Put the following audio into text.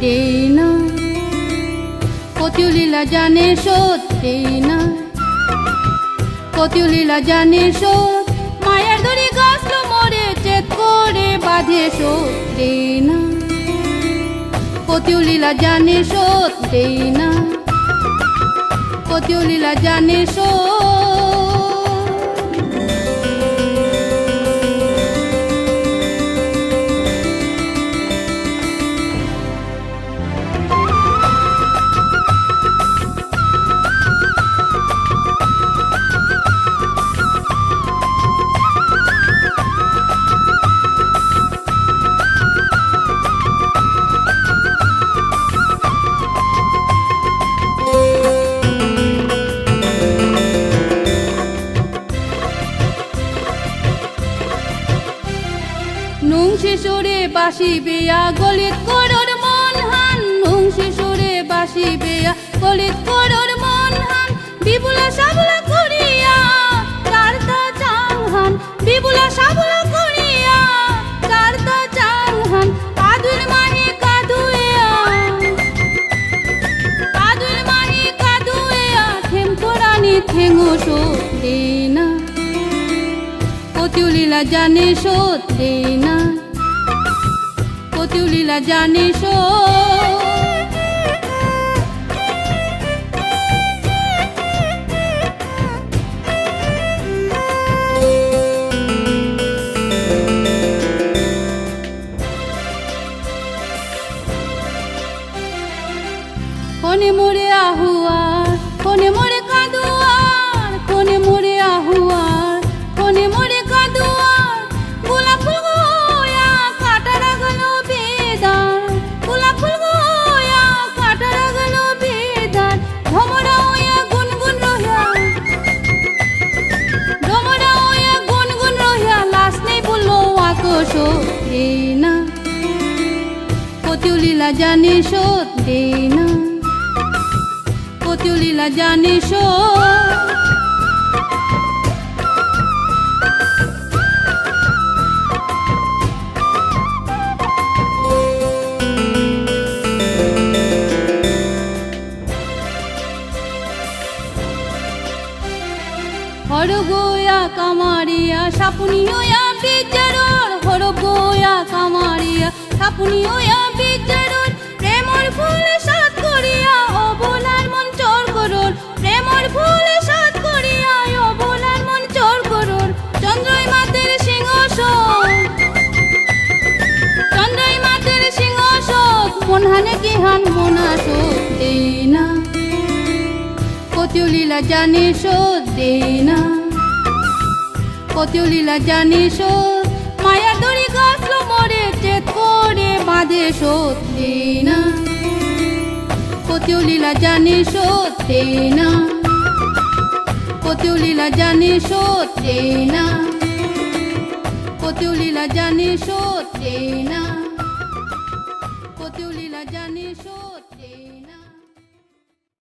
দেই না, কতিও লীলা জানে শোধ দেই না, কতিও লীলা জানে শোধ। মায়ার দড়ি গাছলো মোরে চেত করে বাঁধে শোধ দেই না, কতিও লীলা জানে শোধ দেই না, কতিও লীলা জানে শোধ। নুং শিশুরে বাসি বেয়া গলিত করোর মন হান, নুং শিশুরে বাসি বেয়া গলিত করোর মন হান। বিপুলা সাবলা করিয়া কারতা চাংহান, বিপুলা সাবলা করিয়া কারতা চাংহান। কাদুর মাহি কাদুয়া, কাদুর মাহি কাদুয়া থেম তোরানি থেঙ্গো শোধ দেই না, কতিও লীলা জানে শোধ দেই না, কতিও লীলা জানে শোধ। কোনে মোরে আহুয়ার, কোনে মোরে কাদুয়ার, কোনে মোরে আহুয়ার, কোনে মোরে কাদুয়ার। গোলাপ ফুল গোয়া কাটা রাখলো বেদার, গোলাপ ফুল গোয়া কাটা রাখলো বেদার। ভমরা হইয়া গুনগুন রহিয়া, ভমরা হইয়া গুনগুন রহিয়া লাশ নেই বললো আকশ দেই না, কতিও লীলা জানে শোধ দেই না, কতিও লীলা জানে শোধ। হরগোয়া কামারিয়া সাপুনি হইয়া বিজারর, হরগোয়া কামারিয়া সাপুনি হইয়া বিজারর। প্রেমর ফুলে সাত করিয়া অবলার মন চোর করর, প্রেমর ফুলে সাত করিয়া অবলার মন চোর করর। চন্দ্রই মাতের সিংহশোক, চন্দ্রই মাতের সিংহশোক। মন হানে কি হান মনা শোধ দেই না, কতিও লীলা জানে শোধ দেই না, কতিও লীলা জানে শোধ। মায়ার দড়ি গাছলো মোরে চেত করে বাঁধে শোধ দেই না, কতিও লীলা জানে শোধ দেই না, কতিও লীলা জানে শোধ দেই না, কতিও লীলা জানে শোধ দেই না, কতিও লীলা জানে শোধ।